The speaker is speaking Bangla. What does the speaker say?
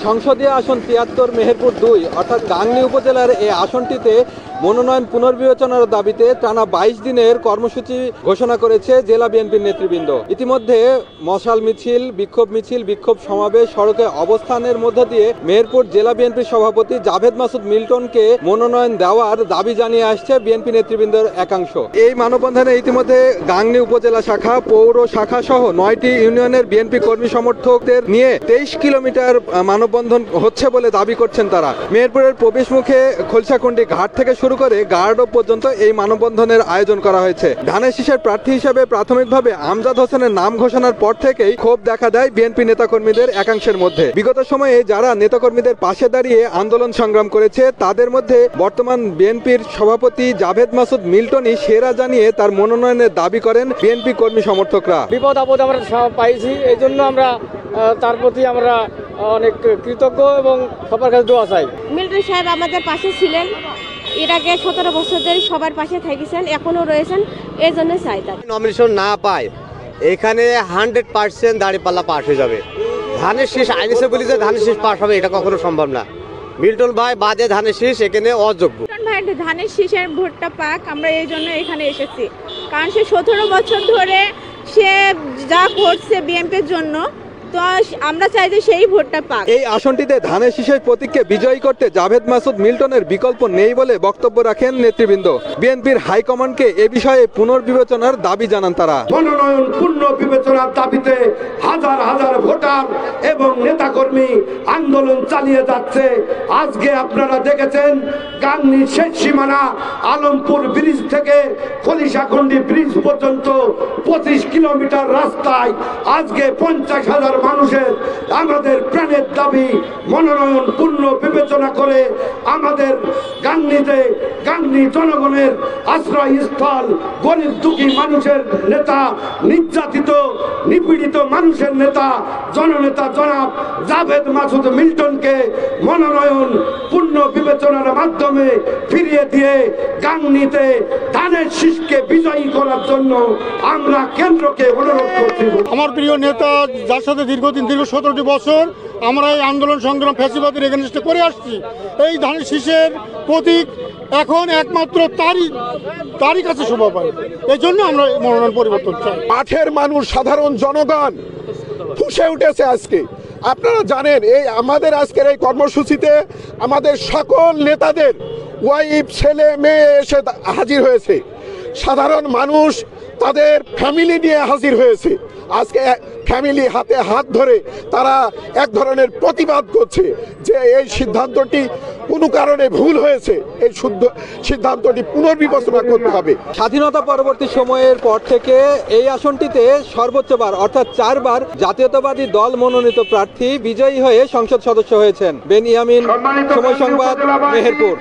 সংসদীয় আসন ৭৩ মেহেরপুর ২ অর্থাৎ গাংনী উপজেলার এই আসনটিতে মনোনয়ন পুনর্বিবেচনার দাবিতে টানা ২২ দিনের কর্মসূচি ঘোষণা করেছে জেলা বিএনপির নেতৃবৃন্দ। ইতিমধ্যে মশাল মিছিল, বিক্ষোভ সমাবেশ, সড়কে অবস্থানের মধ্য দিয়ে মেহেরপুর জেলা বিএনপির সভাপতি জাভেদ মাসুদ মিল্টনকে মনোনয়ন দেওয়ার দাবি জানিয়ে আসছে বিএনপি নেতৃবৃন্দের একাংশ। এই মানববন্ধনে ইতিমধ্যে গাংনী উপজেলা শাখা, পৌর শাখা সহ ৯টি ইউনিয়নের বিএনপি কর্মী সমর্থকদের নিয়ে ২৩ কিলোমিটার মানববন্ধন হচ্ছে বলে দাবি করছেন তারা। মেহেরপুরের প্রবেশমুখে খোলসাকুন্ডি ঘাট থেকে শুরু করে গার্ডও পর্যন্ত এই মানববন্ধনের আয়োজন করা হয়েছে। ধানের শীষের প্রার্থী হিসেবে প্রাথমিকভাবে আমজাদ হোসেনের নাম ঘোষণার পর থেকেই ক্ষোভ দেখা দেয় বিএনপি নেতাকর্মীদের একাংশের মধ্যে। বিগত সময়ে যারা নেতাকর্মীদের পাশে দাঁড়িয়ে আন্দোলন সংগ্রাম করেছে তাদের মধ্যে বর্তমান বিএনপির সভাপতি জাভেদ মাসুদ মিল্টনই সেরা জানিয়ে তার মনোনয়নের দাবি করেন বিএনপি কর্মী সমর্থকরা। বিপদ আপদ আমরা পাইছি, এই জন্য আমরা তার প্রতি আমরা অনেক কৃতজ্ঞ এবং সবার কাছে দোয়া চাই। মিল্টন সাহেব আমাদের পাশে ছিলেন, এর আগে ১৭ বছর ধরে সবার পাশে থেকেছেন, এখনো রয়েছেন, এই জন্য চাই তার নমিনেশন না পায় এখানে 100% দাঁড়িপাল্লা পাস হয়ে যাবে। ধানের শীষ আইনেছে বলি যে ধানের শীষ পাস হবে এটা কখনো সম্ভব না। মিল্টন ভাই বাদে ধানের শীষ এখানে অযোগ্য। মিল্টন ভাই ধানের শীষের ভোটটা পাক, আমরা এই জন্য এখানে এসেছি, কারণ সে ১৭ বছর ধরে সে যা করছে বিএনপির জন্য, তো আমরা চাই যে সেই ভোটটা পাক। এই আসনটিতে ধানের শীষের প্রতীককে বিজয়ী করতে জাভেদ মাসুদ মিল্টনের বিকল্প নেই বলে বক্তব্য রাখেন নেতৃবৃন্দ। বিএনপির হাইকমান্ডকে এ বিষয়ে পুনর্বিবেচনার দাবি জানান তারা। মনোনয়ন পুনর্বিবেচনার দাবিতে হাজার হাজার ভোটার এবং নেতাকর্মী আন্দোলন চালিয়ে যাচ্ছে। আজকে আপনারা দেখেছেন গাংনী শেষ সীমানা আলমপুর ব্রিজ থেকে খলিশাকুন্ডি ব্রিজ পর্যন্ত ২৫ কিলোমিটার রাস্তায় আজকে ৫০,০০০ মানুষের আমাদের প্রাণের দাবি মনোনয়ন পূর্ণ বিবেচনা করে আমাদের গাংনী জনগণের আশ্রয়স্থল, গরিব দুঃখী মানুষের নেতা, নির্যাতিত নিপীড়িত মানুষের নেতা, জননেতা জনাব জাভেদ মাসুদ মিল্টনকে মনোনয়ন পূর্ণ বিবেচনার মাধ্যমে ফিরিয়ে দিয়ে গাংনীতে ধানের শীষকে বিজয়ী করার জন্য আমরা কেন্দ্রকে অনুরোধ করছি। আমার প্রিয় নেতা যার সাথে দীর্ঘ ১৭টি বছর আমরা এই আন্দোলন সংগ্রাম ফ্যাসিবাদের এগেনস্টে করে আসছি, এই ধানের শীষের প্রতীক এখন একমাত্র তারই কাছে শোভা পায়। এই জন্য আমরা মনোনয়ন পরিবর্তন চাই। মাঠের মানুষ, সাধারণ জনগণ ফুঁসে উঠেছে আজকে। আপনারা জানেন এই আমাদের আজকের এই কর্মসূচিতে আমাদের সকল নেতাদের ওয়াইফ, ছেলে মেয়ে এসে হাজির হয়েছে। সাধারণ মানুষ তাদের ফ্যামিলি নিয়ে হাজির হয়েছে। আজকে ফ্যামিলি হাতে হাত ধরে তারা এক ধরনের প্রতিবাদ করছে যে এই সিদ্ধান্তটি কোনো কারণে ভুল হয়েছে, এই সিদ্ধান্তটি পুনর্বিবেচনা করতে হবে। স্বাধীনতা পরবর্তী সময়ের পর থেকে এই আসনটিতে সর্বোচ্চবার অর্থাৎ ৪ বার জাতীয়তাবাদী দল মনোনীত প্রার্থী বিজয়ী হয়ে সংসদ সদস্য হয়েছেন। বেনিয়ামিন, সময় সংবাদ, মেহেরপুর।